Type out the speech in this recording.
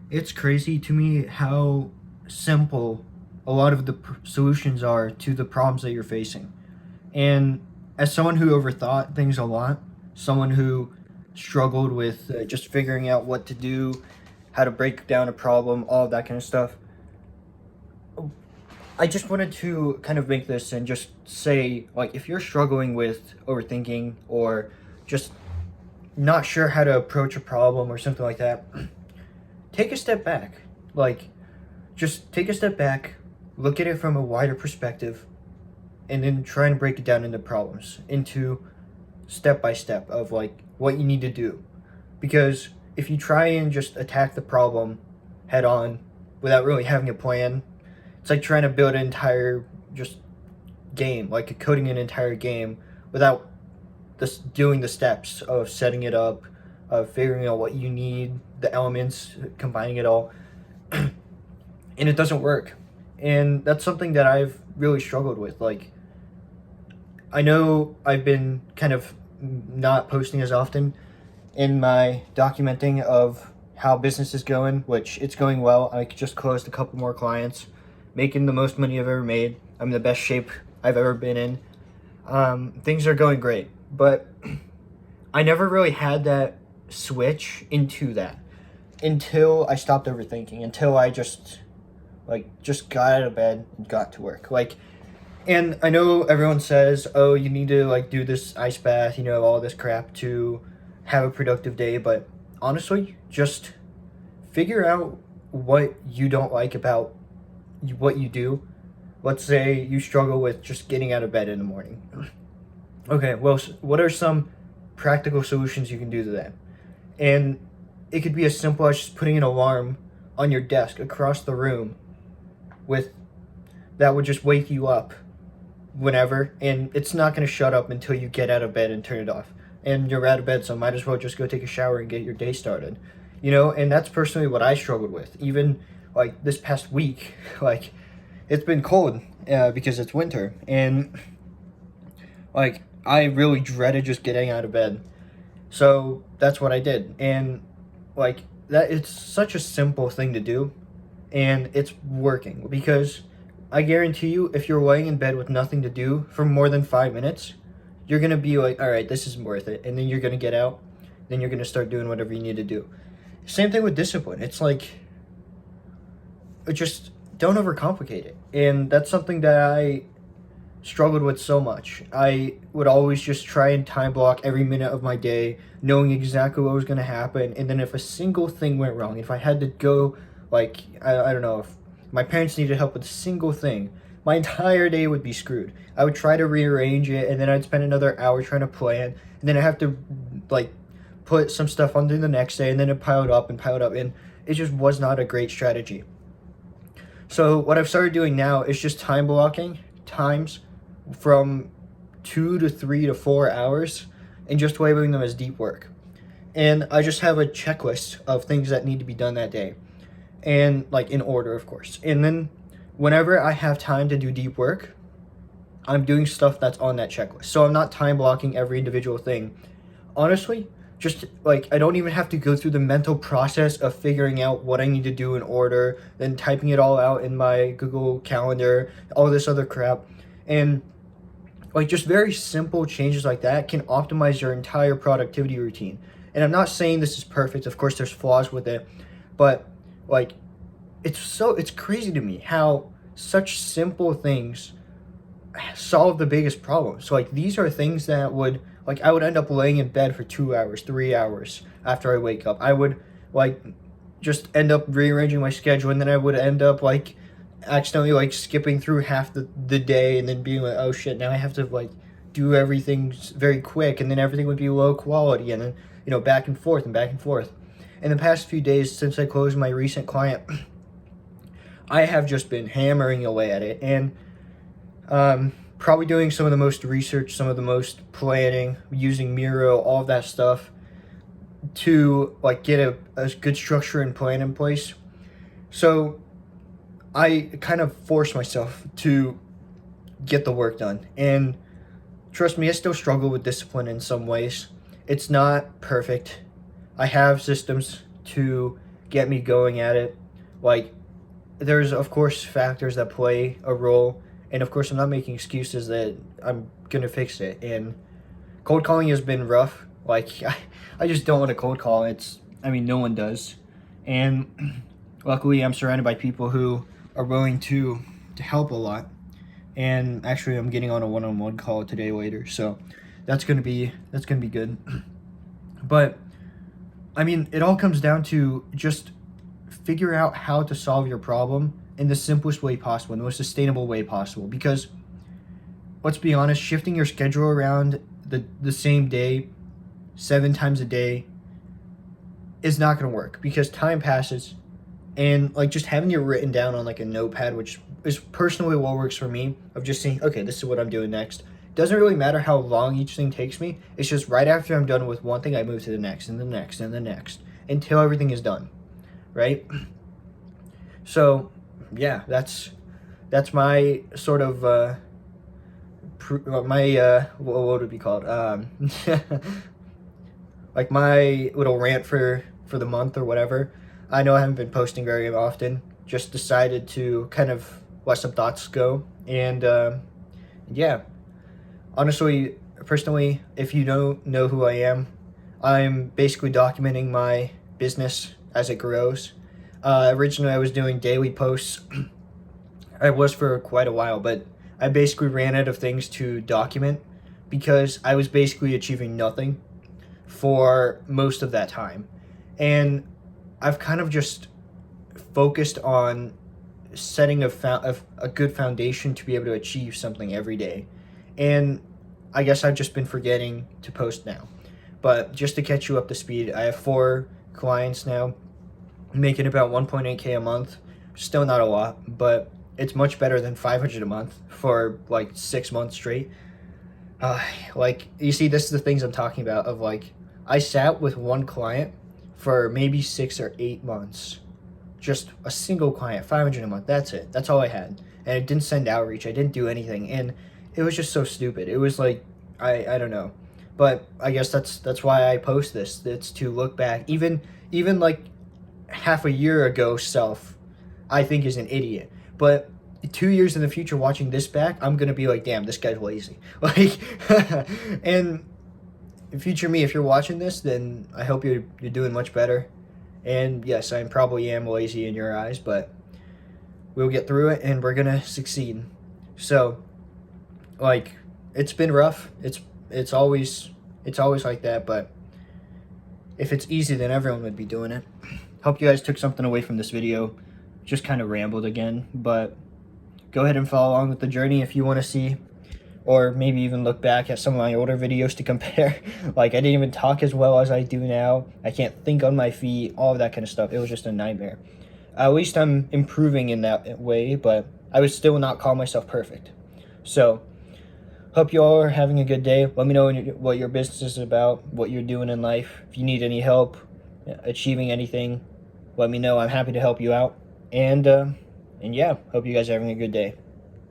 It's crazy to me how simple a lot of the solutions are to the problems that you're facing. And as someone who overthought things a lot, someone who struggled with just figuring out what to do, how to break down a problem, all of that kind of stuff, I just wanted to kind of make this and just say, like, if you're struggling with overthinking or just not sure how to approach a problem or something like that, take a step back. Like, just take a step back, look at it from a wider perspective, and then try and break it down into problems, into step by step of like what you need to do. Because if you try and just attack the problem head on without really having a plan, it's like trying to build an entire just game, like coding an entire game without this doing the steps of setting it up, of figuring out what you need, the elements, combining it all, and it doesn't work. And that's something that I've really struggled with. Like, I know I've been kind of not posting as often in my documenting of how business is going, which it's going well. I just closed a couple more clients, making the most money I've ever made. I'm in the best shape I've ever been in. Things are going great, but I never really had that switch into that until I stopped overthinking, until I just got out of bed and got to work. Like, and I know everyone says, oh, you need to like do this ice bath, all this crap to have a productive day, but honestly, just figure out what you don't like about what you do. Let's say you struggle with just getting out of bed in the morning. Okay, well, what are some practical solutions you can do to that? And it could be as simple as just putting an alarm on your desk across the room with that would just wake you up whenever, and it's not going to shut up until you get out of bed and turn it off. And you're out of bed, so might as well just go take a shower and get your day started. And that's personally what I struggled with. Even like this past week, like it's been cold because it's winter, and like I really dreaded just getting out of bed. So that's what I did. And like that, it's such a simple thing to do, and it's working because I guarantee you, if you're laying in bed with nothing to do for more than 5 minutes, you're gonna be like, all right, this isn't worth it. And then you're gonna get out, then you're gonna start doing whatever you need to do. Same thing with discipline. It's like, just don't overcomplicate it. And that's something that I struggled with so much. I would always just try and time block every minute of my day, knowing exactly what was gonna happen. And then if a single thing went wrong, if I had to go, like, I don't know, if my parents needed help with a single thing, my entire day would be screwed. I would try to rearrange it, and then I'd spend another hour trying to plan, and then I have to like put some stuff onto the next day, and then it piled up and piled up, and it just was not a great strategy. So what I've started doing now is just time blocking times from 2 to 3 to 4 hours, and just labeling them as deep work. And I just have a checklist of things that need to be done that day, and like in order, of course. And then whenever I have time to do deep work, I'm doing stuff that's on that checklist. So I'm not time blocking every individual thing. Honestly, just like I don't even have to go through the mental process of figuring out what I need to do in order, then typing it all out in my Google Calendar, all this other crap. And like just very simple changes like that can optimize your entire productivity routine. And I'm not saying this is perfect. Of course, there's flaws with it, but like it's crazy to me how such simple things solve the biggest problems. So like these are things that would like I would end up laying in bed for 2 hours, 3 hours after I wake up. I would like just end up rearranging my schedule, and then I would end up like accidentally like skipping through half the day, and then being like, oh shit, now I have to like do everything very quick, and then everything would be low quality, and then back and forth and back and forth. In the past few days since I closed my recent client, I have just been hammering away at it, and probably doing some of the most research, some of the most planning, using Miro, all of that stuff to like get a good structure and plan in place. So I kind of force myself to get the work done. And trust me, I still struggle with discipline in some ways. It's not perfect. I have systems to get me going at it. Like, there's of course factors that play a role, and of course I'm not making excuses that I'm gonna fix it. And cold calling has been rough. Like, I just don't want to cold call. I mean, no one does. And luckily I'm surrounded by people who are willing to help a lot. And actually I'm getting on a one-on-one call today later, so that's gonna be good. But I mean, it all comes down to just figure out how to solve your problem in the simplest way possible, in the most sustainable way possible. Because let's be honest, shifting your schedule around the same day 7 times a day is not going to work, because time passes. And like, just having it written down on like a notepad, which is personally what works for me, of just saying, okay, this is what I'm doing next. Doesn't really matter how long each thing takes me. It's just right after I'm done with one thing, I move to the next and the next and the next until everything is done, right? So yeah, that's my sort of what would it be called? Like my little rant for the month or whatever. I know I haven't been posting very often. Just decided to kind of let some thoughts go. And yeah, honestly, personally, if you don't know who I am, I'm basically documenting my business as it grows. Originally, I was doing daily posts. I was for quite a while, but I basically ran out of things to document because I was basically achieving nothing for most of that time. And I've kind of just focused on setting a good foundation to be able to achieve something every day. And I guess I've just been forgetting to post now. But just to catch you up to speed, I have 4 clients now, making about 1.8K a month. Still not a lot, but it's much better than 500 a month for like 6 months straight. Like, you see, this is the things I'm talking about, of like, I sat with one client for maybe 6 or 8 months. Just a single client, 500 a month. That's it. That's all I had. And I didn't send outreach. I didn't do anything. And it was just so stupid. It was like, I don't know. But I guess that's why I post this. It's to look back. Even like half a year ago self, I think is an idiot. But 2 years in the future, watching this back, I'm going to be like, damn, this guy's lazy. Like, and future me, if you're watching this, then I hope you're doing much better. And yes, I probably am lazy in your eyes, but we'll get through it and we're going to succeed. So, like, it's been rough. It's always like that, but if it's easy, then everyone would be doing it. Hope you guys took something away from this video. Just kind of rambled again, but go ahead and follow along with the journey if you want to see, or maybe even look back at some of my older videos to compare. Like, I didn't even talk as well as I do now. I can't think on my feet, all of that kind of stuff. It was just a nightmare. At least I'm improving in that way, but I would still not call myself perfect. So, hope you all are having a good day. Let me know what your business is about, what you're doing in life. If you need any help achieving anything, let me know. I'm happy to help you out. And yeah, hope you guys are having a good day.